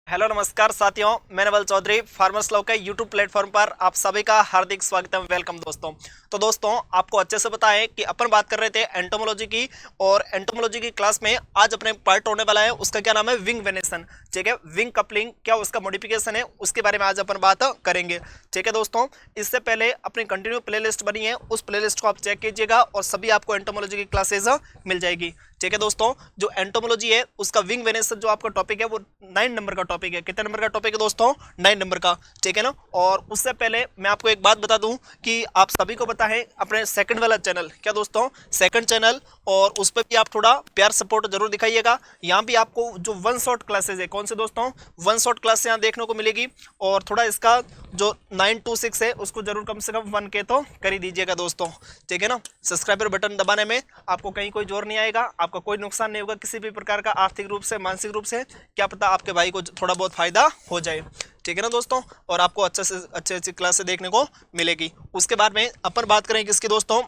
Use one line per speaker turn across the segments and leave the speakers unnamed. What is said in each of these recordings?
Hello नमस्कार साथियों, मैं नवल चौधरी फार्मर्स लॉ के यूट्यूब प्लेटफॉर्म पर आप सभी का हार्दिक स्वागत है। वेलकम दोस्तों। तो दोस्तों, आपको अच्छे से पता है कि अपन बात कर रहे थे एंटोमोलॉजी की, और एंटोमोलॉजी की क्लास में आज अपने पार्ट होने वाला है उसका क्या नाम है, विंग वेनेशन। ठीक है, विंग कपलिंग क्या उसका मॉडिफिकेशन है उसके बारे में आज अपन बात करेंगे। ठीक है दोस्तों, इससे पहले अपनी कंटिन्यू प्लेलिस्ट बनी है, उस प्लेलिस्ट को आप चेक कीजिएगा और सभी आपको एंटोमोलॉजी की क्लासेज मिल जाएगी। ठीक है दोस्तों, जो एंटोमोलॉजी है उसका विंग वेनेशन जो आपका टॉपिक है वो 9 नंबर का टॉपिक है। कितने नंबर का टॉपिक है दोस्तों? 9 नंबर का। ठीक है ना। और उससे पहले मैं आपको एक बात बता दूं कि आप सभी को पता है अपने सेकंड वाला चैनल, क्या दोस्तों, सेकंड चैनल, और उस पर भी आप थोड़ा प्यार सपोर्ट जरूर दिखाइएगा। यहाँ भी आपको जो वन शॉट क्लासेज है, कौन से दोस्तों, वन शॉट क्लास यहाँ देखने को मिलेगी। और थोड़ा इसका जो 9 to 6 है उसको जरूर कम से कम 1K तो कर ही दीजिएगा दोस्तों। ठीक है ना। सब्सक्राइबर बटन दबाने में आपको कहीं कोई जोर नहीं आएगा, आपका कोई नुकसान नहीं होगा किसी भी प्रकार का, आर्थिक रूप से मानसिक रूप से, क्या पता आपके भाई को थोड़ा बहुत फायदा हो जाए। ठीक है ना दोस्तों, और आपको अच्छे से अच्छी क्लास देखने को मिलेगी। उसके बाद में अपन बात करें किसकी दोस्तों,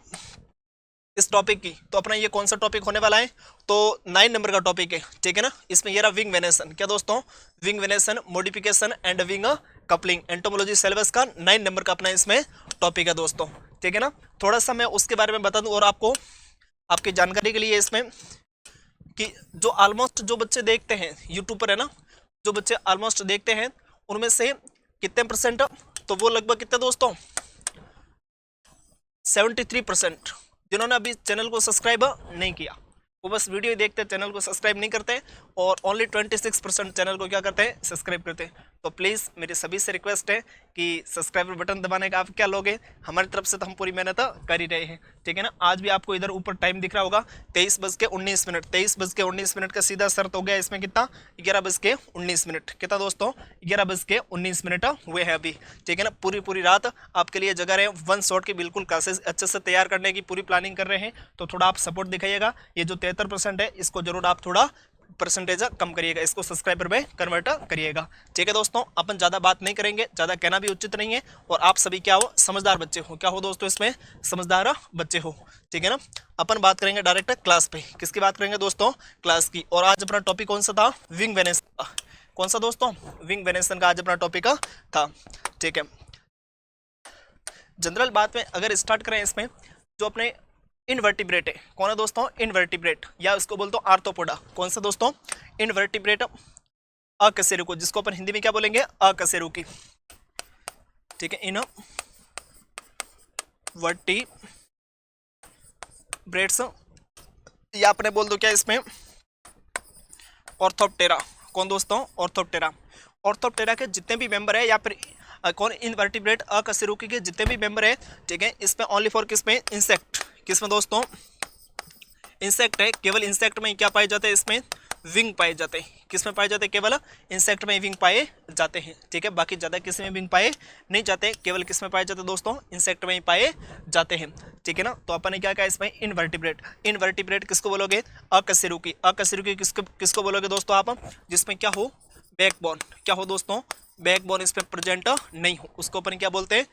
इस टॉपिक की। तो अपना ये कौन सा टॉपिक होने वाला है, तो 9 नंबर का टॉपिक है। ठीक है ना। इसमें ये रहा विंग वेनेशन, क्या दोस्तों, wing venation, modification and wing coupling, entomology syllabus का 9 नंबर का अपना इसमें टॉपिक है दोस्तों। ठीक है ना। थोड़ा सा मैं उसके बारे में बता दूं और आपको आपकी जानकारी के लिए इसमें कि जो ऑलमोस्ट जो बच्चे देखते हैं यूट्यूब पर, है ना, जो बच्चे ऑलमोस्ट देखते हैं उनमें से कितने परसेंट, तो वो लगभग कितने दोस्तों, 73% जिन्होंने अभी चैनल को सब्सक्राइब नहीं किया, वो बस वीडियो देखते हैं, चैनल को सब्सक्राइब नहीं करते, और ओनली 26% चैनल को क्या करते हैं, सब्सक्राइब करते हैं। तो प्लीज़ मेरी सभी से रिक्वेस्ट है कि सब्सक्राइबर बटन दबाने का आप क्या लोगे, हमारी तरफ से तो हम पूरी मेहनत कर ही रहे हैं। ठीक है ना। आज भी आपको इधर ऊपर टाइम दिख रहा होगा 23:19, 23:19 का सीधा शर्त हो गया इसमें कितना, 11:19। कितना दोस्तों, 11:19 हुए हैं अभी। ठीक है ना। पूरी रात आपके लिए जगह रहे, वन शॉट की बिल्कुल क्लासेस अच्छे से तैयार करने की पूरी प्लानिंग कर रहे हैं। तो थोड़ा आप सपोर्ट दिखाइएगा। ये जो 73% है इसको जरूर आप थोड़ा परसेंटेज कम करिएगा, इसको सब्सक्राइबर में कन्वर्ट करिएगा। ठीक है दोस्तों, अपन ज़्यादा बात नहीं करेंगे, ज़्यादा कहना भी उचित नहीं है, और आप सभी क्या हो, समझदार बच्चे हो। क्या हो दोस्तों, इसमें समझदार बच्चे हो। ठीक है ना। अपन बात करेंगे डायरेक्ट क्लास पे, किसकी बात करेंगे दोस्तों, क्लास की। और आज अपना टॉपिक कौन सा था, विंग वेनेशन। कौन सा दोस्तों, विंग वेनेशन का आज अपना टॉपिक था। ठीक है। जनरल बात में अगर स्टार्ट करें, इसमें जो अपने इनवर्टिब्रेट है, कौन है दोस्तों, इनवर्टिब्रेट, या उसको बोलते हो आर्थ्रोपोडा। कौन सा दोस्तों, इनवर्टिब्रेट अकशेरुकी, जिसको अपन हिंदी में क्या बोलेंगे, अकशेरुकी। ठीक है, इनवर्टिब्रेट्स, या अपने बोल दो क्या इसमें, ऑर्थोप्टेरा। कौन दोस्तों, ऑर्थोप्टेरा। ऑर्थोप्टेरा के जितने भी मेंबर है, या फिर कौन, इनवर्टिब्रेट अकशेरुकी के जितने भी मेंबर है, ठीक है, इसमें ओनली फॉर किसमें, इंसेक्ट। किसमें दोस्तों, इंसेक्ट है। केवल इंसेक्ट में क्या पाए जाते हैं, इसमें विंग पाए जाते हैं। किसमें पाए जाते हैं, केवल इंसेक्ट में विंग पाए जाते हैं। ठीक है, बाकी ज़्यादा किसी में विंग पाए नहीं जाते, केवल किस में पाए जाते हैं दोस्तों, इंसेक्ट में ही पाए जाते हैं। ठीक है ना। तो अपन ने क्या कहा इसमें, इनवर्टिब्रेट। इनवर्टिब्रेट किसको बोलोगे, अकशेरुकी। अकशेरुकी किसको बोलोगे दोस्तों आप, जिसमें क्या हो, बैकबोन। क्या हो दोस्तों, बैकबोन इसमें प्रेजेंट नहीं हो, उसको अपन क्या बोलते हैं,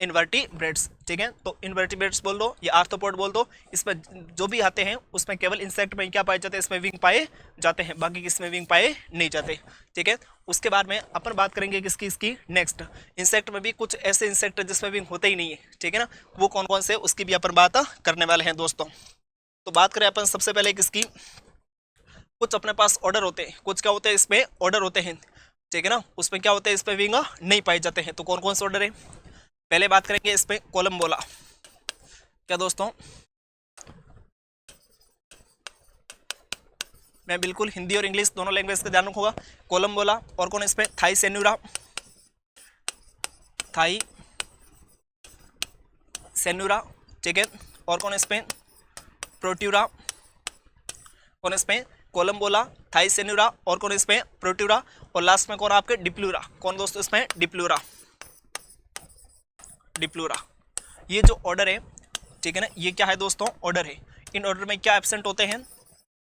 इनवर्टिब्रेट्स। ठीक है। तो इनवर्टिब्रेट्स बोल दो या आर्थ्रोपोड बोल दो, इसमें जो भी आते हैं उसमें केवल इंसेक्ट में क्या पाए जाते हैं, इसमें विंग पाए जाते हैं, बाकी किसमें विंग पाए नहीं जाते। ठीक है। उसके बाद में अपन बात करेंगे किसकी, इसकी नेक्स्ट, इंसेक्ट में भी कुछ ऐसे इंसेक्ट जिसमें विंग होते ही नहीं है। ठीक है ना। वो कौन कौन से, उसकी भी अपन बात करने वाले हैं दोस्तों। तो बात करें अपन सबसे पहले किसकी, कुछ अपने पास ऑर्डर होते हैं, कुछ क्या होते हैं इसमें, ऑर्डर होते हैं। ठीक है ना। उसमें क्या होते हैं, इसमें विंग नहीं पाए जाते हैं। तो कौन कौन से ऑर्डर है, पहले बात करेंगे इसमें कोलम्बोला। क्या दोस्तों, मैं बिल्कुल हिंदी और इंग्लिश दोनों लैंग्वेज का ध्यान रखूंगा। कोलम्बोला, और कौन इसमें, थाई सेन्यूरा, थाई सेन्यूरा। ठीक है। और कौन इसमें, प्रोट्यूरा। कौन इसमें, कोलम्बोला, थाई सेन्यूरा, और कौन इसमें, प्रोट्यूरा। और लास्ट में कौन आपके, डिप्लूरा। कौन दोस्तों इसमें, डिप्लूरा, डिप्लूरा। ये जो ऑर्डर है, ठीक है ना, ये क्या है दोस्तों, ऑर्डर है। इन ऑर्डर में क्या एब्सेंट होते हैं,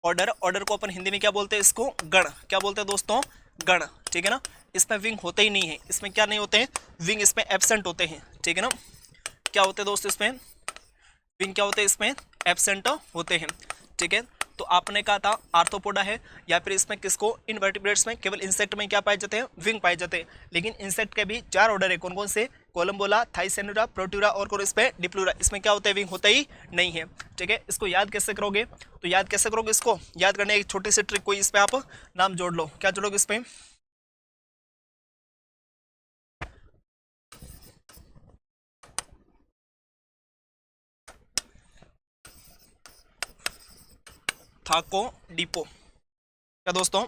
ऑर्डर। ऑर्डर को अपन हिंदी में क्या बोलते हैं, इसको गण। क्या बोलते हैं दोस्तों, गण। ठीक है ना। इसमें विंग होते ही नहीं है, इसमें क्या नहीं होते हैं, विंग इसमें एब्सेंट होते हैं। ठीक है ना। क्या होते हैं दोस्तों, इसमें विंग क्या होते हैं, इसमें एब्सेंट होते हैं। ठीक है। तो आपने कहा था आर्थ्रोपोडा है, या फिर इसमें किसको, इनवर्टिब्रेट्स में केवल इंसेक्ट में क्या पाए जाते हैं, विंग पाए जाते हैं। लेकिन इंसेक्ट के भी 4 ऑर्डर है, कौन कौन से, कोलम्बोला, थाइसेनुरा, प्रोट्यूरा और कौन इसमें, डिप्लूरा। इसमें क्या होता है, विंग होता ही नहीं है। ठीक है, इसको याद कैसे करोगे, तो याद कैसे करोगे, इसको याद करने एक छोटी सी ट्रिक, कोई इसमें आप नाम जोड़ लो। क्या जोड़ोगे इसमें, थाको डिपो। क्या दोस्तों,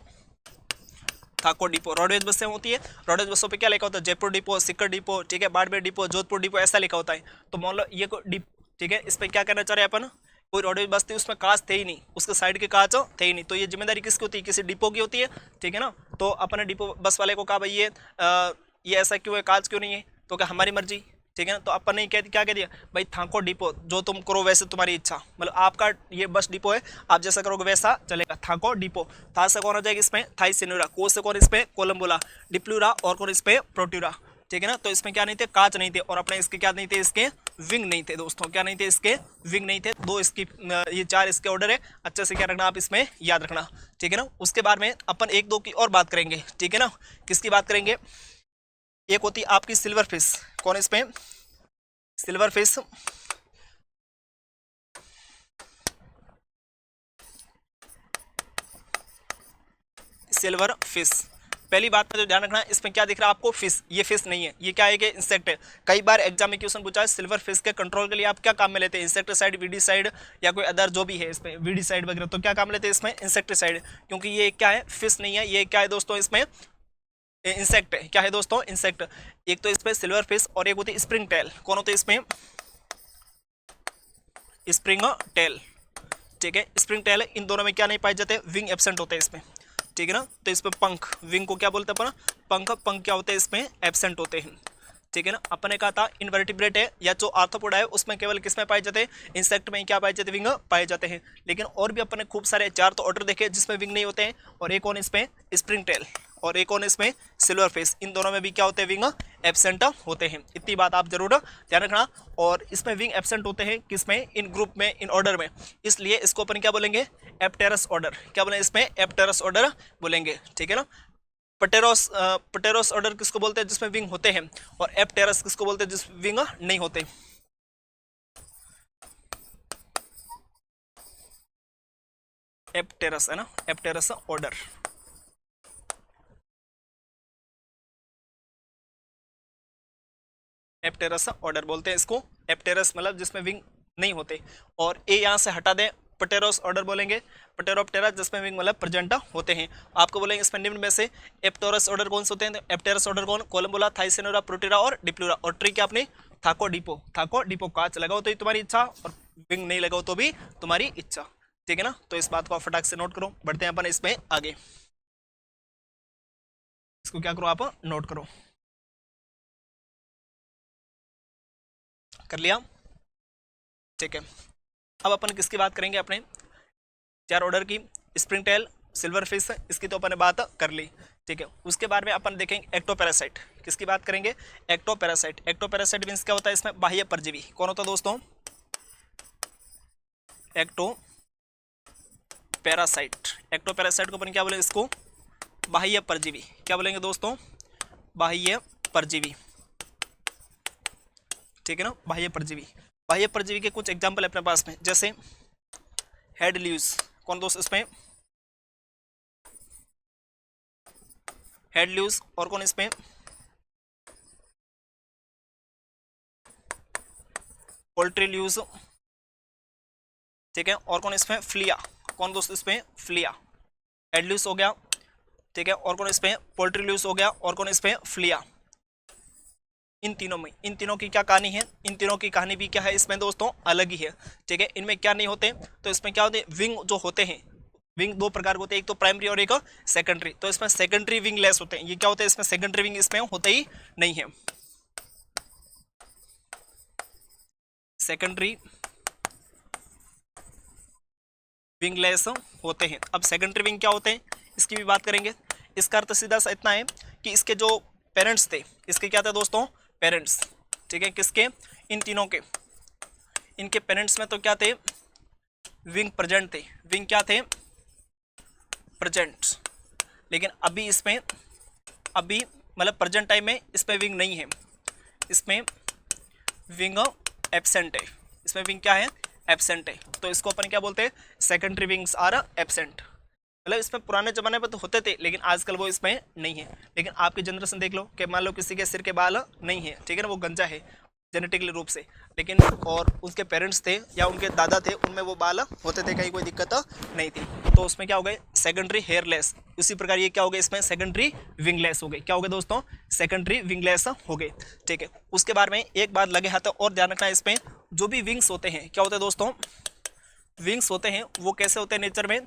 थाको डिपो रोडवेज बसें होती है, रोडवेज बसों पे क्या लिखा होता है, जयपुर डिपो, सीकर डिपो, ठीक है, बाड़मेर डिपो, जोधपुर डिपो, ऐसा लिखा होता है। तो मान लो ये को डिप, ठीक है, इस पर क्या करना चाह रहे हैं अपन, कोई रोडवेज बस थी उसमें कांच थे ही नहीं, उसके साइड के कांच थे ही नहीं, तो ये जिम्मेदारी किसकी होती है, किसी डिपो की होती है। ठीक है ना, तो अपने डिपो बस वाले को कहा भाई ये ऐसा क्यों है, कांच क्यों नहीं है, तो क्या हमारी मर्जी। ठीक है ना, तो अपन ने क्या कह दिया भाई, थाको डिपो, जो तुम करो वैसे तुम्हारी इच्छा, मतलब आपका ये बस डिपो है, आप जैसा करोगे वैसा चलेगा। थाको डिपो, था से कौन हो जाएगा इसमें, थाइसेनुरा, को से कौन इसमें, कोलम्बोला, डिप्लूरा और कौन इसमें, प्रोट्यूरा। ठीक है ना, तो इसमें क्या नहीं थे, कांच नहीं थे, और अपने इसके क्या नहीं थे, इसके विंग नहीं थे दोस्तों, क्या नहीं थे, इसके विंग नहीं थे। दो इसकी ये 4 इसके ऑर्डर है, अच्छे से क्या रखना आप इसमें याद रखना। ठीक है ना, उसके बाद में अपन 1-2 की और बात करेंगे। ठीक है ना, किसकी बात करेंगे, एक होती है आपकी सिल्वर फिश, कौन इसमें, सिल्वर फिश, सिल्वर फिश। पहली बात में जो ध्यान रखना, इसमें क्या दिख रहा है आपको, फिश, ये फिश नहीं है, ये क्या है कि इंसेक्ट है। कई बार एग्जाम में क्वेश्चन पूछा है, सिल्वर फिश के कंट्रोल के लिए आप क्या काम में लेते हैं, इंसेक्टिसाइड, वीडीसाइड या कोई अदर जो भी है इसमें, वीडीसाइड वगैरह, तो क्या काम लेते हैं इसमें, इंसेक्टिसाइड, क्योंकि ये क्या है, फिश नहीं है, ये क्या है दोस्तों, इसमें इंसेक्ट है। क्या है दोस्तों, इंसेक्ट। एक तो इसमें सिल्वर फिश और एक होती है स्प्रिंग टेल, कौन होते हैं इसमें, स्प्रिंग टेल। ठीक है, स्प्रिंग टेल, इन दोनों में क्या नहीं पाए जाते, विंग एब्सेंट होते हैं इसमें। ठीक है ना, तो इसमें पंख, विंग को क्या बोलते हैं अपन, पंख, पंख क्या होते हैं इसमें, एब्सेंट होते हैं। ठीक है ना, अपन ने कहा था इनवर्टिब्रेट है या जो आर्थ्रोपोडा है उसमें केवल किसमें पाए जाते हैं, इंसेक्ट में क्या पाए जाते हैं, विंग पाए जाते हैं। लेकिन और भी अपन ने खूब सारे 4 तो ऑर्डर देखे जिसमें विंग नहीं होते हैं, और एक और इसमें स्प्रिंग टेल और एक और इसमें सिल्वर फिश, इन दोनों में भी क्या होते हैं, विंग एब्सेंट होते हैं। इतनी बात आप जरूर ध्यान रखना। और इसमें विंग एब्सेंट होते हैं किसमें, इन ग्रुप में, इन ऑर्डर में, इसलिए इसको अपन क्या बोलेंगे, एप्टेरस ऑर्डर। क्या बोलेंगे इसमें, एप्टेरस ऑर्डर बोलेंगे। ठीक है ना, पटेरोस ऑर्डर किसको बोलते हैं, जिसमें विंग होते हैं, और एप्टेरस किसको बोलते हैं, जिस विंग नहीं होते। एप्टेरस है ना, एप्टेरस ऑर्डर। एप्टेरस ऑर्डर बोलते हैं इसको, एप्टेरस मतलब जिसमें विंग नहीं होते, और ए यहाँ से हटा दें, पटेरोस ऑर्डर बोलेंगे, पटेरोप्टेरा जिसमें विंग मतलब प्रेजेंट होते हैं। आपको बोलेंगे इसमें निम्न में से एप्टेरस ऑर्डर कौन से होते हैं, एप्टेरस ऑर्डर कौन, कोलम्बोला, थाइसेनुरा, प्रोट्यूरा और डिप्लूरा। और ट्रिक आपने थाको डिपो, थाको डिपो, कांच लगाओ तो ही तुम्हारी इच्छा, और विंग नहीं लगाओ तो भी तुम्हारी इच्छा। ठीक है ना, तो इस बात को आप फटाक से नोट करो। बढ़ते हैं अपन इसमें आगे, इसको क्या करो आप नोट करो। कर लिया, ठीक है। अब अपन किसकी बात करेंगे, अपने 4 ऑर्डर की, स्प्रिंग टेल, सिल्वर फिश, इसकी तो अपन ने बात कर ली। ठीक है, उसके बाद में अपन देखेंगे एक्टोपैरासाइट, किसकी बात करेंगे, एक्टोपैरासाइट। एक्टोपैरासाइट मींस क्या होता है, इसमें बाह्य परजीवी, कौन होता है दोस्तों, एक्टोपैरासाइट। एक्टोपैरासाइट को अपन क्या बोलेंगे, इसको बाह्य परजीवी, क्या बोलेंगे दोस्तों, बाह्य परजीवी। ठीक है ना, बाह्य परजीवी। बाह्य परजीवी के कुछ एग्जाम्पल अपने पास में, जैसे हेड ल्यूज, कौन दोस्त इसमें, हेड ल्यूज, और कौन इसमें, पोल्ट्री ल्यूज। ठीक है, और कौन इसमें, फ्लिया, कौन दोस्त इसमें, फ्लिया। हेड ल्यूज हो गया, ठीक है, और कौन इसमें, पोल्ट्री ल्यूज हो गया, और कौन इसमें, फ्लिया। इन तीनों में, इन तीनों की क्या कहानी है, इन तीनों की कहानी भी क्या है इसमें दोस्तों, अलग ही है। ठीक है, इनमें क्या नहीं होते, तो इसमें क्या होते हैं, विंग जो होते हैं, विंग 2 प्रकार के होते हैं, एक तो प्राइमरी और एक सेकेंडरी। तो इसमें सेकेंडरी विंग लेस होते हैं, ये क्या होते हैं, इसमें सेकेंडरी विंग इसमें होते ही नहीं है। सेकेंडरी विंगलेस होते हैं। अब सेकेंडरी विंग क्या होते हैं, इसकी भी बात करेंगे। इसका अर्थ सीधा सा इतना है कि इसके जो पेरेंट्स थे, इसके क्या थे दोस्तों, पेरेंट्स। ठीक है, किसके, इन तीनों के, इनके पेरेंट्स में तो क्या थे, विंग प्रेजेंट थे, विंग क्या थे, प्रेजेंट, लेकिन अभी इसमें, अभी मतलब प्रेजेंट टाइम में इसमें विंग नहीं है, इसमें विंग एब्सेंट है, इसमें विंग क्या है, एब्सेंट है। तो इसको अपन क्या बोलते हैं, सेकेंडरी विंग्स आर एब्सेंट। मतलब इसमें पुराने जमाने में तो होते थे लेकिन आजकल वो इसमें नहीं है। लेकिन आपकी जनरेशन देख लो कि मान लो किसी के सिर के बाल नहीं है, ठीक है ना, वो गंजा है जेनेटिकली रूप से, लेकिन और उसके पेरेंट्स थे या उनके दादा थे उनमें वो बाल होते थे, कहीं कोई दिक्कत नहीं थी, तो उसमें क्या हो गए, सेकेंडरी हेयरलेस। उसी प्रकार ये क्या हो गया, इसमें सेकेंडरी विंगलेस हो गए। क्या हो गए दोस्तों, सेकेंडरी विंगलेस हो गए, ठीक है। उसके बाद में एक बात लगे हाथ और ध्यान रखना है, इसमें जो भी विंग्स होते हैं क्या होते हैं दोस्तों, विंग्स होते हैं वो कैसे होते हैं नेचर में,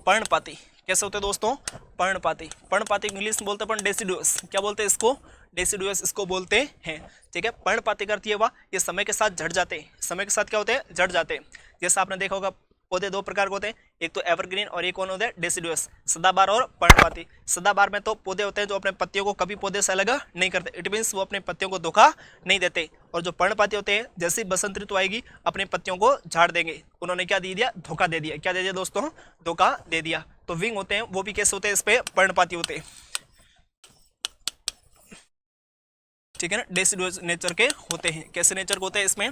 पर्णपाती। कैसे होते हैं दोस्तों, पर्णपाती। पर्णपाती इंग्लिश में बोलते हैं अपन डेसिडुअस। क्या बोलते हैं इसको, डेसिडुअस इसको बोलते हैं, ठीक है। पर्णपाती करती है वह, ये समय के साथ झड़ जाते हैं, समय के साथ क्या होते हैं, झड़ जाते हैं। जैसा आपने देखा होगा पौधे दो प्रकार के होते हैं, एक तो एवरग्रीन और एक कौन होते हैं, डेसिडुअस, सदाबहार और पर्णपाती। सदाबहार में तो पौधे होते हैं जो अपने पत्तियों को कभी पौधे से अलग नहीं करते, इट मीन्स वो अपने पत्तियों को धोखा नहीं देते। और जो पर्णपाती होते हैं जैसे ही बसंत ऋतु आएगी अपने पत्तियों को झाड़ देंगे। उन्होंने क्या दे दिया, धोखा दे दिया। क्या दे दिया दोस्तों, धोखा दे दिया। तो विंग होते हैं वो भी कैसे होते हैं, इस पे पर्णपाती होते हैं, ठीक है ना, डेसिडुअस नेचर के होते हैं। कैसे नेचर के होते हैं, इसमें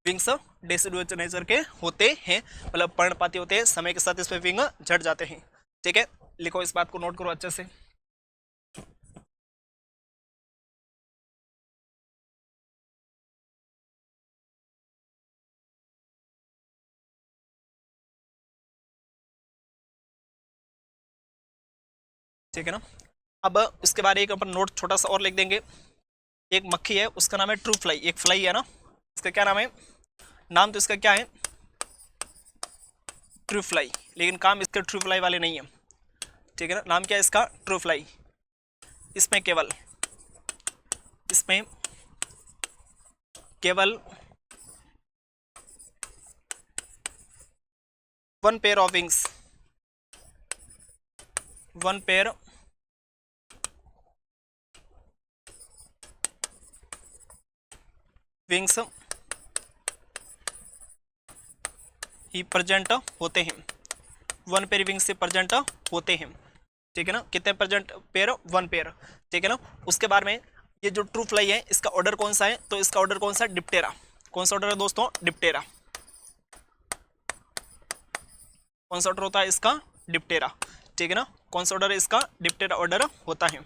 विंग्स डेसिडुअस नेचर के होते हैं, मतलब पर्णपाती होते हैं, समय के साथ इसमें विंग झड़ जाते हैं, ठीक है। लिखो, इस बात को नोट करो अच्छे से। ठीक है ना। अब इसके बारे में अपन नोट छोटा सा और लिख देंगे। एक मक्खी है उसका नाम है ट्रू फ्लाई, एक फ्लाई है ना, इसका क्या नाम है, नाम तो इसका क्या है, ट्रू फ्लाई, लेकिन काम इसके ट्रू फ्लाई वाले नहीं है, ठीक है ना। नाम क्या है इसका, ट्रू फ्लाई। इसमें केवल, इसमें केवल one pair of wings, one pair wings he present होते हैं, वन पेयर विंग्स से प्रेजेंट होते हैं, ठीक है ना। कितने प्रेजेंट पेयर, वन पेयर, ठीक है ना। उसके बाद में ये जो ट्रू फ्लाई है इसका ऑर्डर कौन सा है, तो इसका ऑर्डर कौन सा है, डिप्टेरा। कौन सा ऑर्डर है दोस्तों, डिप्टेरा। कौन सा ऑर्डर होता है इसका, डिप्टेरा, ठीक है ना। कौन सा ऑर्डर है इसका, डिप्टेरा ऑर्डर होता है।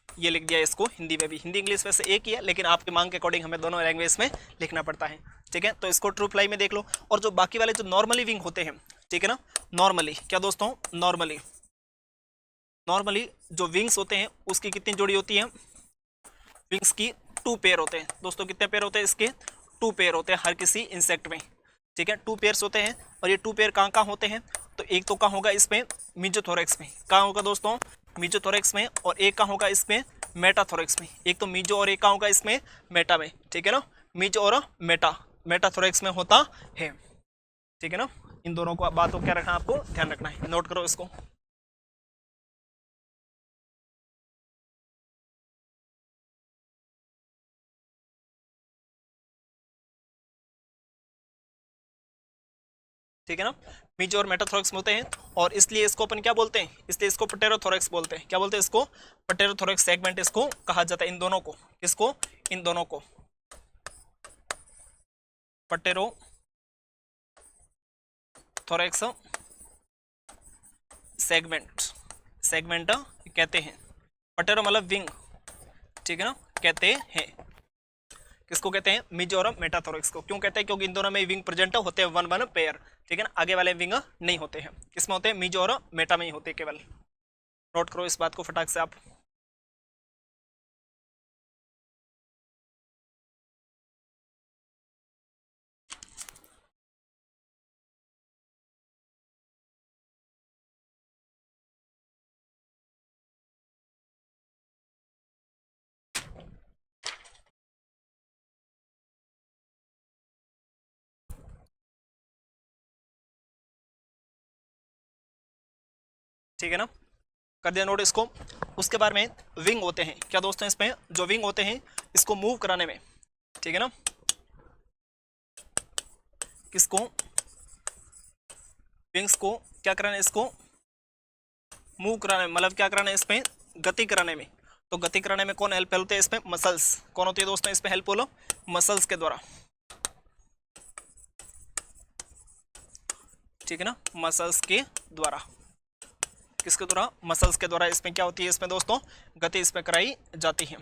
ये लिख दिया इसको हिंदी में भी, हिंदी इंग्लिश वैसे एक ही है लेकिन आपकी मांग के अकॉर्डिंग हमें दोनों लैंग्वेज में लिखना पड़ता है, ठीक है। तो इसको ट्रू फ्लाई में देख लो। और जो बाकी वाले जो नॉर्मली विंग होते हैं, ठीक है ना, नॉर्मली क्या दोस्तों, नॉर्मली, नॉर्मली जो विंग्स होते हैं उसकी कितनी जोड़ी होती है, विंग्स की टू पेयर होते हैं दोस्तों। कितने पेयर होते हैं इसके, टू पेयर होते हैं हर किसी इंसेक्ट में, ठीक है, टू पेयर्स होते हैं। और ये टू पेयर कहाँ कहाँ होते हैं, तो एक तो कहाँ होगा इसमें, मीजोथोरैक्स में, कहाँ होगा दोस्तों, मीजोथोरैक्स में। और एक कहाँ होगा इसमें, मेटाथोरैक्स में। एक तो मीजो और एक कहाँ होगा इसमें, मेटा में, ठीक है ना। मीजो और मेटा, मेटाथोरैक्स में होता है, ठीक है ना। इन दोनों को बातों क्या रखना, आपको ध्यान रखना है, नोट करो इसको। ठीक है ना, मीजो और मेटाथोरैक्स में होते हैं। और इसलिए इसको अपन क्या बोलते हैं, इसलिए इसको पटेरोथोरैक्स बोलते हैं। क्या बोलते हैं इसको, पटेरोथोरैक्स सेगमेंट इसको कहा जाता है। इन दोनों को, किसको, इन दोनों को पटेरोथोरैक्स सेगमेंट, सेगमेंट कहते हैं। पटेरो मतलब विंग, ठीक है ना, कहते हैं। किसको कहते हैं, मीजो और मेटाथोरैक्स को। क्यों कहते हैं, क्योंकि इन दोनों में विंग प्रेजेंट होते हैं, वन वन पेयर, ठीक है ना। आगे वाले विंग नहीं होते हैं, किसमें होते हैं, मीजो और मेटा में ही होते हैं केवल। नोट करो इस बात को फटाक से आप। ठीक है ना, कर दिया नोट इसको। उसके बाद में विंग होते हैं क्या दोस्तों, इसमें जो विंग होते हैं इसको मूव कराने में, ठीक है ना, किसको विंग्स को क्या कराना है, इसको मूव कराने में, मतलब क्या कराना है, इसमें गति कराने में। तो गति कराने में कौन हेल्प होते हैं, इसमें मसल्स। कौन होती है दोस्तों इसमें हेल्प, बोलो, मसल्स के द्वारा, ठीक है ना, मसल्स के द्वारा। किसके द्वारा, मसल्स के द्वारा इसमें क्या होती है, इसमें दोस्तों गति इसमें कराई जाती है,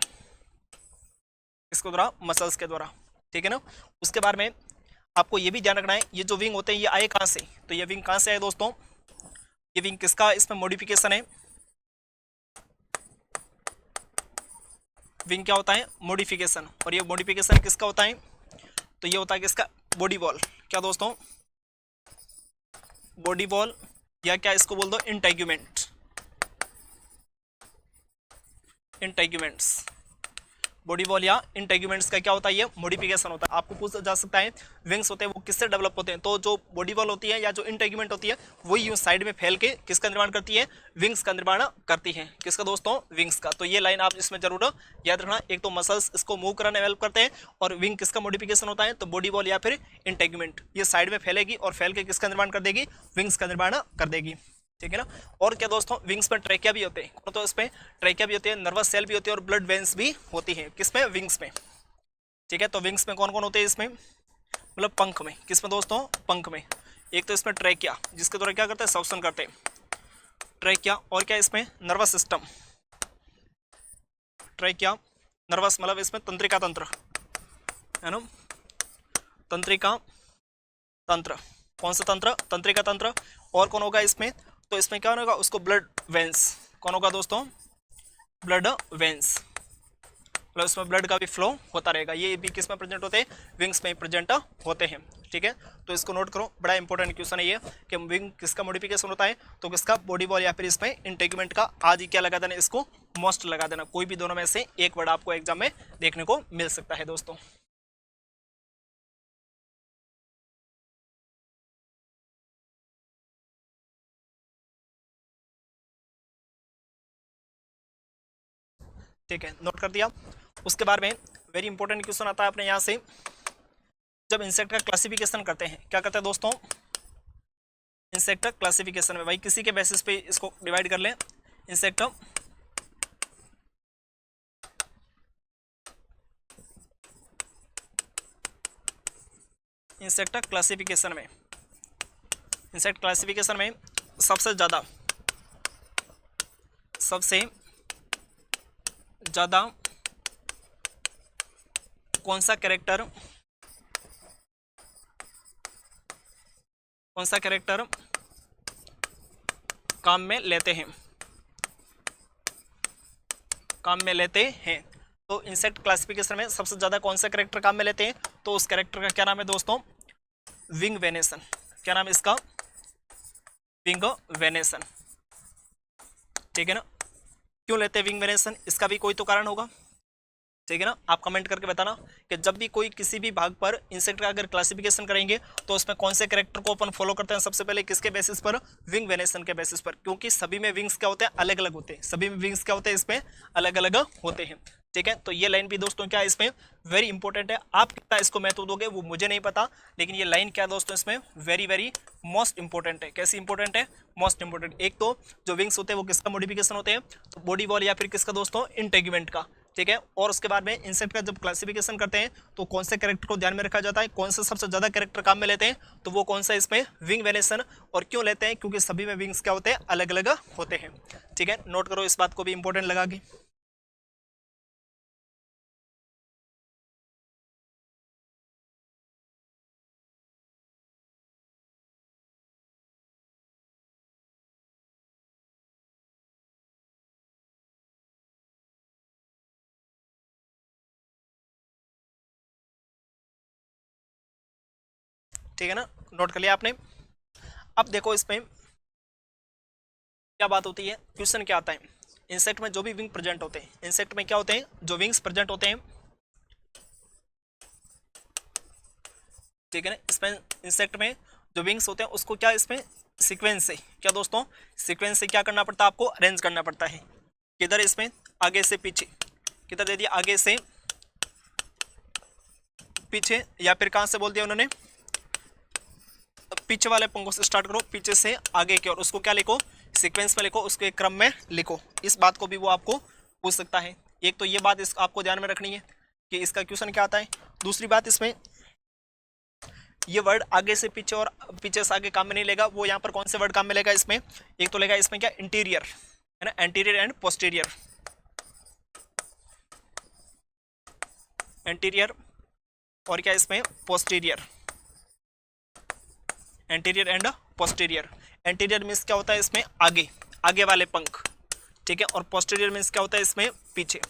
इसके द्वारा, मसल्स के द्वारा, ठीक है ना। उसके बाद में आपको ये भी ध्यान रखना है, ये जो विंग होते हैं ये आए कहाँ से, तो ये विंग कहाँ से आए दोस्तों, ये विंग किसका इसमें मॉडिफिकेशन है, विंग क्या होता है, मॉडिफिकेशन। और ये मॉडिफिकेशन किसका होता है, तो ये होता है किसका, बॉडी वॉल। क्या दोस्तों, बॉडी वॉल, या क्या इसको बोल दो, इंटेग्यूमेंट, इंटेग्यूमेंट्स। बॉडी वॉल या इंटेग्यूमेंट्स का क्या होता है, ये मॉडिफिकेशन होता है। आपको पूछा जा सकता है विंग्स होते हैं वो किससे डेवलप होते हैं, तो जो बॉडी वॉल होती है या जो इंटेग्यूमेंट होती है वही यूं साइड में फैल के किसका निर्माण करती है, विंग्स का निर्माण करती है। किसका दोस्तों, विंग्स का। तो ये लाइन आप इसमें जरूर याद रखना, एक तो मसल्स इसको मूव कराने में हेल्प करते हैं, और विंग किसका मॉडिफिकेशन होता है, तो बॉडी वॉल या फिर इंटेग्यूमेंट, ये साइड में फैलेगी और फैल के किसका निर्माण कर देगी, विंग्स का निर्माण कर देगी, ठीक है ना। और क्या दोस्तों, विंग्स में ट्रैकिया भी होते हैं, तो इसमें ट्रैकिया भी होती है, नर्वस सेल भी होती है, और ब्लड वेन्स भी होती है, किसमें, विंग्स में, ठीक है। तो विंग्स में कौन कौन होते हैं, इसमें मतलब पंख में, किसमें दोस्तों, पंख में। एक तो इसमें ट्रैकिया, जिसके द्वारा क्या करते हैं, श्वसन करते हैं, ट्रैकिया। और क्या इसमें, नर्वस सिस्टम, ट्रैकिया, नर्वस मतलब इसमें तंत्रिका तंत्र, है ना, तंत्रिका तंत्र। कौन सा तंत्र, तंत्रिका तंत्र। और कौन होगा इसमें, तो इसमें क्या होगा, उसको ब्लड वेन्स। कौन होगा दोस्तों, ब्लड वेन्स, मतलब इसमें ब्लड का भी फ्लो होता रहेगा। ये भी किस में प्रेजेंट होते हैं, विंग्स में प्रेजेंट होते हैं, ठीक है। तो इसको नोट करो, बड़ा इंपॉर्टेंट क्वेश्चन है ये कि विंग किसका मॉडिफिकेशन होता है, तो किसका, बॉडी वॉल या फिर इसमें इंटेग्यूमेंट का। आज ही क्या लगा देना, इसको मोस्ट लगा देना, कोई भी दोनों में से एक वर्ड आपको एग्जाम में देखने को मिल सकता है दोस्तों। ठीक है, नोट कर दिया। उसके बाद में वेरी इंपॉर्टेंट क्वेश्चन आता है अपने यहाँ से, जब इंसेक्ट का क्लासिफिकेशन करते हैं, क्या करते हैं दोस्तों, इंसेक्ट क्लासिफिकेशन में भाई किसी के बेसिस पे इसको डिवाइड कर लें। इंसेक्ट क्लासिफिकेशन में, इंसेक्ट क्लासिफिकेशन में सबसे ज़्यादा कौन सा कैरेक्टर काम में लेते हैं, तो इंसेक्ट क्लासिफिकेशन में सबसे ज़्यादा कौन सा कैरेक्टर काम में लेते हैं, तो उस कैरेक्टर का क्या नाम है दोस्तों, विंग वेनेशन। क्या नाम है इसका, विंग वेनेशन, ठीक है ना। क्यों लेते हैं विंग वेनेशन, इसका भी कोई तो कारण होगा, ठीक है ना। आप कमेंट करके बताना कि जब भी कोई किसी भी भाग पर इंसेक्ट का अगर क्लासिफिकेशन करेंगे तो उसमें कौन से कैरेक्टर को अपन फॉलो करते हैं, सबसे पहले किसके बेसिस पर, विंग वेनेशन के बेसिस पर। क्योंकि सभी में विंग्स क्या होते हैं, अलग अलग होते हैं, सभी में विंग्स क्या होते हैं, इसमें अलग अलग होते हैं, ठीक है। तो ये लाइन भी दोस्तों क्या है, इसमें वेरी इंपॉर्टेंट है। आप कितना इसको महत्व दोगे वो मुझे नहीं पता, लेकिन ये लाइन क्या है दोस्तों, इसमें वेरी वेरी मोस्ट इंपॉर्टेंट है। कैसी इंपॉर्टेंट है, मोस्ट इंपॉर्टेंट। एक तो जो विंग्स होते हैं वो किसका मॉडिफिकेशन होते हैं, तो बॉडी वॉल या फिर किसका दोस्तों, इंटेग्यूमेंट का, ठीक है। और उसके बाद में इंसेक्ट का जब क्लासिफिकेशन करते हैं तो कौन से कैरेक्टर को ध्यान में रखा जाता है, कौन सा सबसे ज्यादा कैरेक्टर काम में लेते हैं, तो वो कौन सा, इसमें विंग वेनेशन। और क्यों लेते हैं, क्योंकि सभी में विंग्स क्या होते हैं, अलग अलग होते हैं, ठीक है। नोट करो, इस बात को भी इंपॉर्टेंट लगा के। ठीक है ना, नोट कर लिया आपने। अब देखो इसमें क्या बात होती है, क्वेश्चन क्या आता है, इंसेक्ट में जो भी विंग प्रेजेंट होते हैं, इंसेक्ट में क्या होते हैं, जो विंग्स प्रेजेंट होते हैं, ठीक है ना। इसमें इंसेक्ट में जो विंग्स होते हैं उसको क्या, इसमें सीक्वेंस से, क्या दोस्तों, सीक्वेंस से क्या करना पड़ता है, आपको अरेंज करना पड़ता है। किधर, इसमें आगे से पीछे, किधर दे दिया, आगे से पीछे, या फिर कहां से बोल दिया उन्होंने, पीछे वाले पंखों से स्टार्ट करो, पीछे से आगे की ओर, उसको क्या लिखो, सीक्वेंस में लिखो, उसके क्रम में लिखो। इस बात को भी वो आपको पूछ सकता है। एक तो ये बात आपको ध्यान में रखनी है कि इसका क्वेश्चन क्या आता है। दूसरी बात, इसमें ये वर्ड आगे से पीछे और पीछे से आगे काम में नहीं लेगा। वो यहाँ पर कौन से वर्ड काम में लेगा इसमें, एक तो लेगा इसमें क्या, इंटीरियर है ना, एंटीरियर एंड पोस्टीरियर, एंटीरियर और क्या इसमें posterior, anterior and posterior. Anterior means क्या होता है इसमें, आगे, आगे वाले पंख, ठीक है, और पोस्टीरियर मीन्स क्या होता है इसमें, पीछे।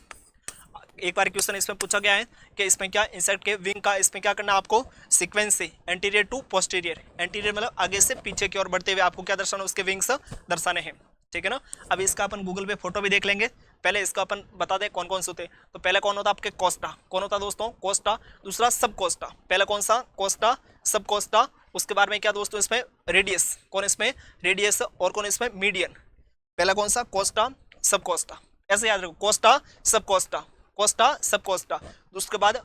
एक बार क्वेश्चन इसमें पूछा गया है कि इसमें क्या, इंसेक्ट के विंग का इसमें क्या करना है आपको, सीक्वेंस से एंटीरियर टू पोस्टीरियर, एंटीरियर मतलब आगे से पीछे की ओर बढ़ते हुए आपको क्या दर्शाना, उसके विंग्स दर्शाने हैं, ठीक है ना। अब इसका अपन गूगल पे फोटो भी देख लेंगे। पहले इसका अपन बता दें कौन कौन से होते हैं। तो पहला कौन होता है आपके, कोस्टा, कौन होता है दोस्तों, कोस्टा। दूसरा सब कोस्टा, पहला कौन सा, कोस्टा, सब कोस्टा। उसके बाद में क्या दोस्तों इसमें, रेडियस, कौन इसमें, रेडियस, और कौन इसमें, मीडियन। पहला कौन सा, कोस्टा, सब कोस्टा, ऐसे याद रखो, कोस्टा, सब कोस्टा, कोस्टा, सब कोस्टा। उसके बाद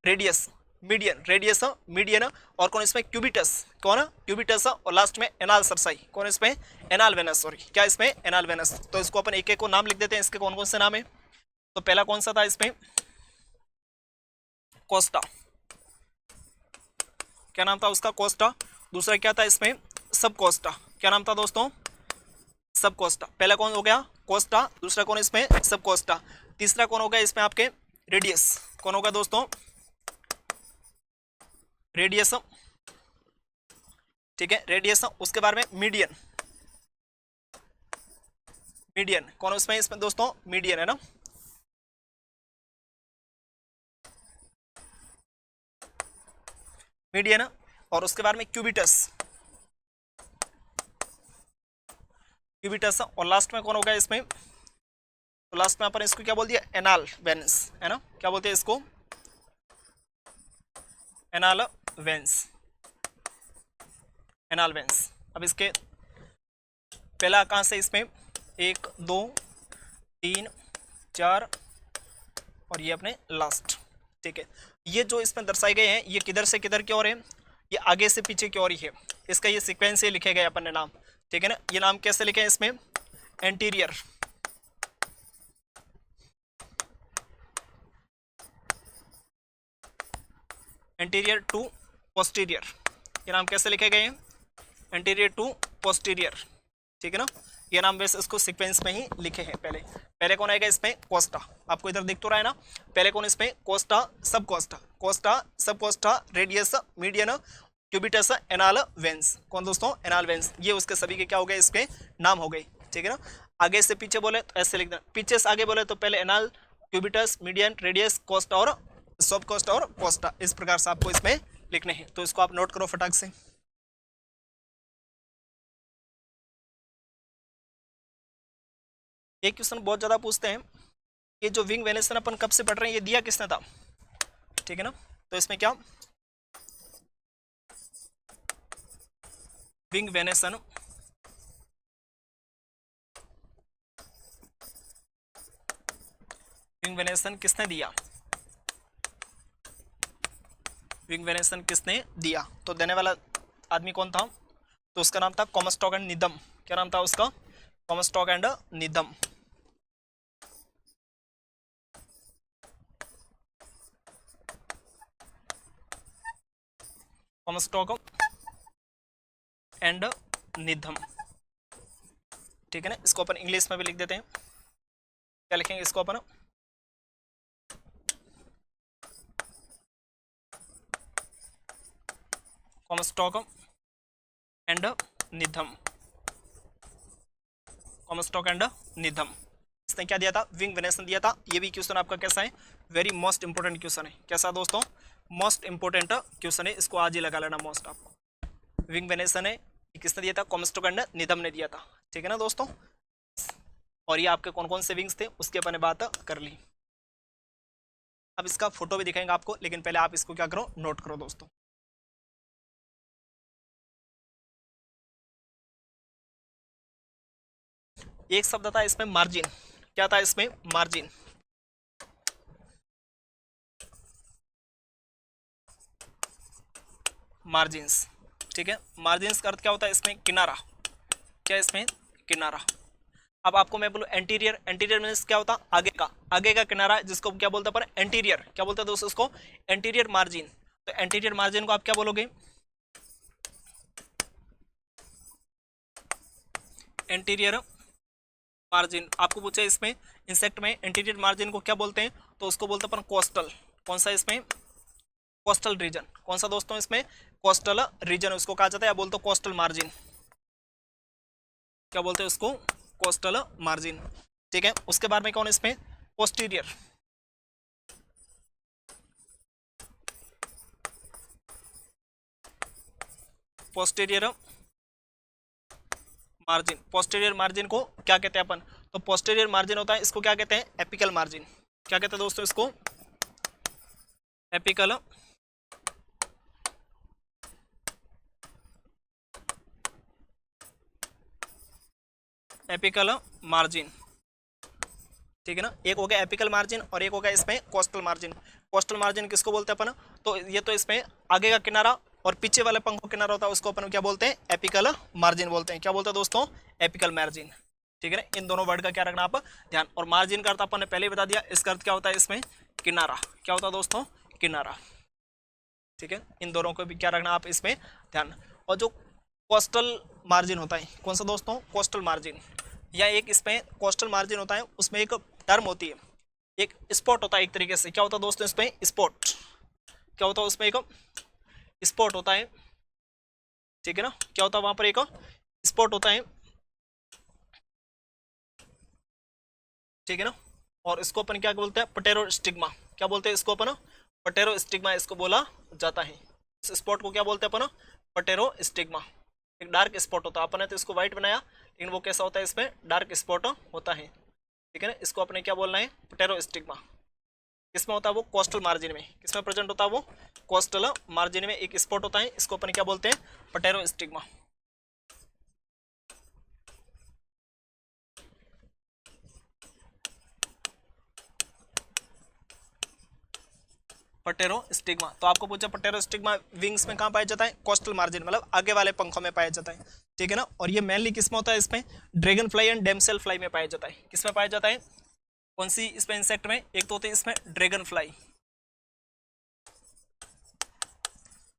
रेडियस, मीडियन, रेडियस, मीडियन, और कौन इसमें, क्यूबिटस, कौन, क्यूबिटस, और लास्ट में एनाल सरसाई, कौन इसमें, एनाल वेनस, सॉरी क्या इसमें, एनाल वेनस। तो इसको अपन एक एक को नाम लिख देते हैं, इसके कौन कौन से नाम है। तो पहला कौन सा था इसमें, कोस्टा, क्या नाम था उसका, कोस्टा। दूसरा क्या था इसमें, सब कोस्टा, क्या नाम था दोस्तों, सब कोस्टा। पहला कौन हो गया, कोस्टा, दूसरा कौन इसमें, सब कोस्टा। तीसरा कौन हो गया इसमें आपके, रेडियस, कौन होगा दोस्तों, रेडियस, ठीक है, रेडियस। उसके बारे में मीडियन, मीडियन कौन इसमें दोस्तों, मीडियन है ना। मीडियन, और उसके बारे में क्यूबिटस, क्यूबिटस, और लास्ट में कौन होगा इसमें, तो लास्ट में अपन इसको क्या बोल दिया, एनाल वेंस, है ना, क्या बोलते हैं इसको, एनाल वेंस, एनाल वेंस। अब इसके पहला कहां से इसमें, 1 2 3 4 और ये अपने लास्ट, ठीक है। ये जो इसमें दर्शाए गए हैं ये किधर से किधर की ओर है, ये आगे से पीछे की ओर ही है। इसका ये सीक्वेंस से लिखे गए अपन ने नाम, ठीक है ना। ये नाम कैसे लिखे हैं इसमें, एंटीरियर, एंटीरियर टू पोस्टीरियर, ये नाम कैसे लिखे गए हैं, एंटीरियर टू पोस्टीरियर, ठीक है ना। ये नाम वैसे इसको सीक्वेंस में ही लिखे हैं। पहले पहले कौन आएगा इसमें, कोस्टा, आपको इधर दिख तो रहा है ना। पहले कौन इसमें, costa, subcosta, costa, subcosta, radius, median, cubitus, anal veins, कौन दोस्तों, एनाल वेंस। ये उसके सभी के क्या हो गए, इसके नाम हो गए, ठीक है ना। आगे से पीछे बोले तो ऐसे लिख देना, पीछे से आगे बोले तो पहले anal, cubitus, median, radius, Costa और सब कोस्टा और कोस्टा, इस प्रकार से आपको इसमें लिखने हैं। तो इसको आप नोट करो फटाक से। एक क्वेश्चन बहुत ज्यादा पूछते हैं, ये जो विंग वेनेसन अपन कब से पढ़ रहे हैं, ये दिया किसने था, ठीक है ना। तो इसमें क्या, विंग वेनेसन, विंग वेनेसन किसने दिया, विंग वेनेसन किसने दिया। तो देने वाला आदमी कौन था, तो उसका नाम था कॉमस्टॉक एंड निदम, क्या नाम था उसका, कॉमस्टॉक एंड निदम, कॉमस्टॉक एंड निदम, ठीक है ना। इसको अपन इंग्लिश में भी लिख देते हैं, क्या लिखेंगे इसको अपन, कॉमस्टॉक एंड निदम, कॉमस्टॉक एंड निदम। इसने क्या दिया था, विंग वेनेसन दिया था। ये भी क्वेश्चन आपका कैसा है, वेरी मोस्ट इंपोर्टेंट क्वेश्चन है। कैसा दोस्तों, मोस्ट इंपोर्टेंट क्वेश्चन है, इसको आज ही लगा लेना मोस्ट। आपको विंग वेनेसन है, किसने दिया था, कॉमस्टॉक एंड निदम ने दिया था, ठीक है ना दोस्तों। और ये आपके कौन कौन से विंग्स थे उसके अपन ने बात कर ली। अब इसका फोटो भी दिखाएंगे आपको, लेकिन पहले आप इसको क्या करो, नोट करो दोस्तों। एक शब्द था इसमें मार्जिन, क्या था इसमें, मार्जिन, मार्जिन्स, ठीक है। मार्जिन का अर्थ क्या होता है इसमें, किनारा। क्या इसमें, किनारा। अब आपको मैं बोलूँ एंटीरियर, एंटीरियर मीन्स क्या होता है, आगे का किनारा, जिसको क्या बोलते हैं पर एंटीरियर। क्या बोलते हैं दोस्तों उसको, एंटीरियर मार्जिन। तो एंटीरियर मार्जिन को आप क्या बोलोगे, एंटीरियर मार्जिन। आपको पूछे इसमें इंसेक्ट में एंटीरियर मार्जिन को क्या बोलते हैं, तो उसको बोलते हैं अपन कोस्टल। कौन सा इसमें, कोस्टल रीजन। कौन सा दोस्तों इसमें, कोस्टल रीजन उसको कहा जाता है, या बोलते हैं कोस्टल मार्जिन। क्या बोलते हैं उसको, कोस्टल मार्जिन। ठीक है। उसके बाद में कौन इसमें, posterior. Posterior margin. Posterior margin को क्या कहते हैं अपन, तो पोस्टीरियर मार्जिन होता है, इसको क्या कहते हैं, एपिकल मार्जिन। क्या कहते हैं दोस्तों इसको, एपिकल एपिकल मार्जिन। ठीक है ना। एक हो गया एपिकल मार्जिन और एक हो गया इसमें कोस्टल मार्जिन। कोस्टल मार्जिन किसको बोलते हैं अपन, तो ये तो इसमें आगे का किनारा और पीछे वाले पंखों किनारा होता है, उसको अपन क्या बोलते हैं, एपिकल मार्जिन बोलते हैं। क्या बोलते हैं दोस्तों, एपिकल मार्जिन। ठीक है ना। इन दोनों वर्ड का क्या रखना आप ध्यान। और मार्जिन का अर्थ अपन ने पहले ही बता दिया, इसका अर्थ क्या होता है इसमें, किनारा। क्या होता है दोस्तों, किनारा। ठीक है। इन दोनों को भी क्या रखना आप इसमें ध्यान। और जो कोस्टल मार्जिन होता है, कौन सा दोस्तों, कोस्टल मार्जिन, या एक इसमें कोस्टल मार्जिन होता है, उसमें एक टर्म होती है, एक स्पॉट होता है एक तरीके से। क्या होता है दोस्तों इसमें, स्पॉट। क्या होता है उसमें, एक स्पॉट होता है। ठीक है ना। क्या होता है वहां पर, एक स्पॉट होता है। ठीक है ना। और इसको अपन क्या बोलते हैं, पटेरो स्टिग्मा। क्या बोलते हैं इसको अपन, पटेरो स्टिग्मा इसको बोला जाता है। इस स्पॉट को क्या बोलते हैं अपन, पटेरो स्टिग्मा। एक डार्क स्पॉट होता है, अपन ने तो इसको व्हाइट बनाया, लेकिन वो कैसा होता है, इसमें डार्क स्पॉट होता है। ठीक है ना। इसको अपने क्या बोलना है, पटेरो स्टिग्मा। किसमें होता है वो, कोस्टल मार्जिन में। किसमें प्रेजेंट होता है वो, कोस्टल मार्जिन में एक स्पॉट होता है, इसको अपन क्या बोलते हैं, पटेरो स्टिग्मा। पटेरो स्टिग्मा। तो आपको पूछा पटेरो स्टिग्मा विंग्स में कहाँ पाया जाता है, कोस्टल मार्जिन, मतलब आगे वाले पंखों में पाया जाता है। ठीक है ना। और ये मेनली किसमें होता है, इसमें ड्रैगन फ्लाई एंड डेमसेल फ्लाई में पाया जाता है। किसमें पाया जाता है, कौन सी इसमें इंसेक्ट में, एक तो होते हैं इसमें dragon fly,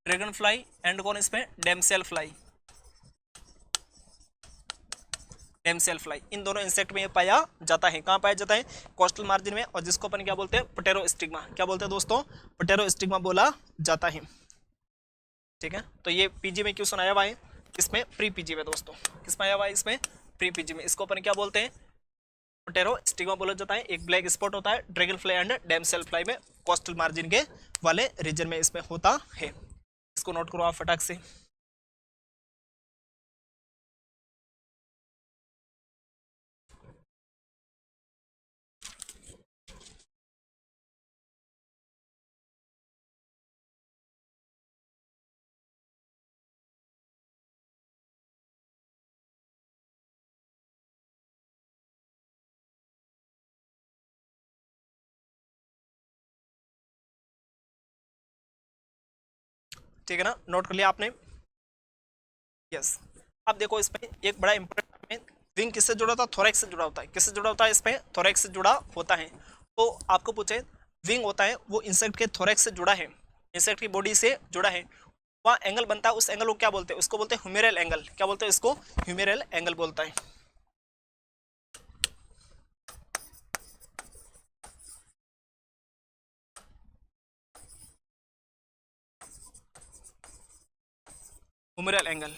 dragon fly, and कौन इसमें, डेमसेल फ्लाई, डेमसेल फ्लाई। इन दोनों इंसेक्ट में ये पाया जाता है। कहाँ पाया जाता है, कोस्टल मार्जिन में, और जिसको अपन क्या बोलते हैं, पटेरो स्टिग्मा। क्या बोलते हैं दोस्तों, पटेरो स्टिग्मा बोला जाता है। ठीक है। तो ये पीजी में क्वेश्चन आया हुआ है, किसमें, प्री पीजी में दोस्तों। किसमें आया हुआ है, इसमें प्री पीजी में। इसको अपन क्या बोलते हैं, पटेरो स्टिग्मा बोला जाता है। एक ब्लैक स्पॉट होता है ड्रैगन फ्लाई एंड डेमसेल फ्लाई में, कोस्टल मार्जिन के वाले रीजन में इसमें होता है। इसको नोट करो आप फटाक से। ठीक है ना, नोट कर लिया आपने, यस। अब देखो इसमें एक बड़ा इंपॉर्टेंट, विंग किससे जुड़ा होता है, थोरैक्स से जुड़ा होता है। किससे जुड़ा होता है, इसमें थोरैक्स से जुड़ा होता है। तो आपको पूछे विंग होता है वो इंसेक्ट के थोरैक्स से जुड़ा है, इंसेक्ट की बॉडी से जुड़ा है। वहाँ एंगल बनता है, उस एंगल को क्या बोलते हैं, उसको बोलते हैं ह्यूमेरल एंगल। क्या बोलते हैं इसको, ह्यूमेरल एंगल बोलता है। Humeral angle.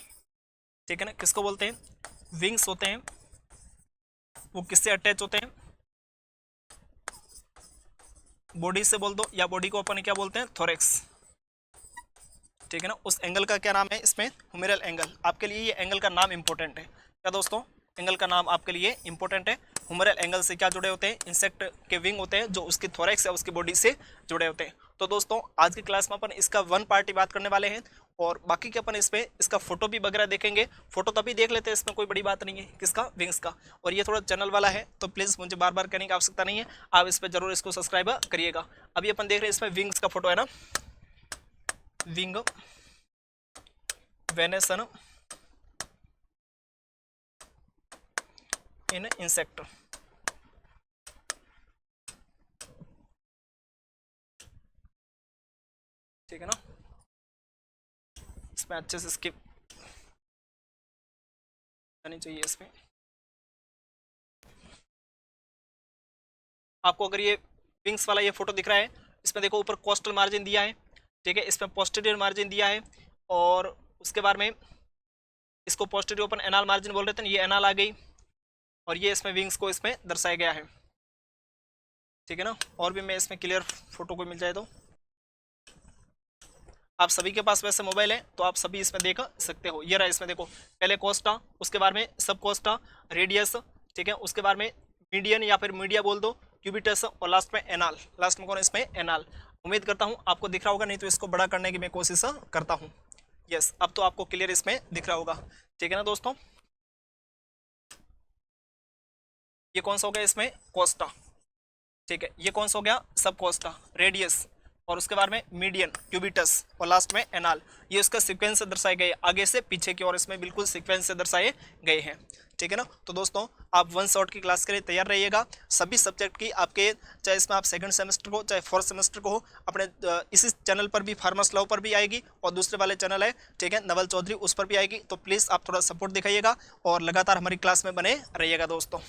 ठीक है ना। किसको बोलते हैं, विंग्स होते हैं वो किससे अटैच होते हैं, बॉडी से बोल दो, या बॉडी को अपन क्या बोलते हैं, थोरैक्स। ठीक है ना। उस एंगल का क्या नाम है इसमें, ह्यूमेरल एंगल। आपके लिए ये एंगल का नाम इंपॉर्टेंट है। क्या दोस्तों, एंगल का नाम आपके लिए इंपॉर्टेंट है। ह्यूमेरल एंगल से क्या जुड़े होते हैं, इंसेक्ट के विंग होते हैं जो उसकी थोरैक्स या उसकी बॉडी से जुड़े होते हैं। तो दोस्तों आज की क्लास में अपन इसका वन पार्ट ही बात करने वाले हैं, और बाकी के अपन इसमें इसका फोटो भी वगैरह देखेंगे। फोटो तभी देख लेते हैं, इसमें कोई बड़ी बात नहीं है। किसका, विंग्स का। और ये थोड़ा चैनल वाला है, तो प्लीज़ मुझे बार बार कहने की आवश्यकता नहीं है, आप इस पर जरूर इसको सब्सक्राइब करिएगा। अभी अपन देख रहे हैं इसमें विंग्स का फोटो है ना, विंग वेनेसन इन इंसेक्ट। ठीक है ना, इसमें अच्छे से स्किप करनी चाहिए। इसमें आपको अगर ये विंग्स वाला ये फोटो दिख रहा है, इसमें देखो ऊपर कोस्टल मार्जिन दिया है, ठीक है, इसमें पोस्टीरियर मार्जिन दिया है, और उसके बाद में इसको पोस्टीरियर ओपन एनाल मार्जिन बोल रहे थे, ये एनाल आ गई, और ये इसमें विंग्स को इसमें दर्शाया गया है। ठीक है ना, और भी मैं इसमें क्लियर फोटो को मिल जाए तो आप सभी के पास वैसे मोबाइल है तो आप सभी इसमें देख सकते हो। ये रहा, इसमें देखो पहले कोस्टा, उसके बाद में सब कोस्टा, रेडियस, ठीक है, उसके बाद में मीडियन या फिर मीडिया बोल दो, क्यूबिटस, और लास्ट में एनाल। लास्ट में कौन है इसमें? एनाल। उम्मीद करता हूँ आपको दिख रहा होगा, नहीं तो इसको बड़ा करने की मैं कोशिश करता हूँ। यस, अब तो आपको क्लियर इसमें दिख रहा होगा। ठीक है ना दोस्तों, ये कौन सा हो गया इसमें? कोस्टा। ठीक है, ये कौन सा हो गया? सब कोस्टा, रेडियस, और उसके बाद में मीडियन, क्यूबिटस, और लास्ट में एनाल। ये उसका सीक्वेंस से दर्शाए गए, आगे से पीछे की ओर इसमें बिल्कुल सीक्वेंस से दर्शाए गए हैं। ठीक है ना, तो दोस्तों आप 1 शॉट की क्लास के लिए तैयार रहिएगा। सभी सब्जेक्ट की आपके, चाहे इसमें आप सेकंड सेमेस्टर को चाहे फोर्थ सेमेस्टर को हो, अपने इसी चैनल पर भी फार्मर्स लॉ पर भी आएगी, और दूसरे वाले चैनल है, ठीक है, नवल चौधरी, उस पर भी आएगी। तो प्लीज़ आप थोड़ा सपोर्ट दिखाइएगा और लगातार हमारी क्लास में बने रहिएगा दोस्तों।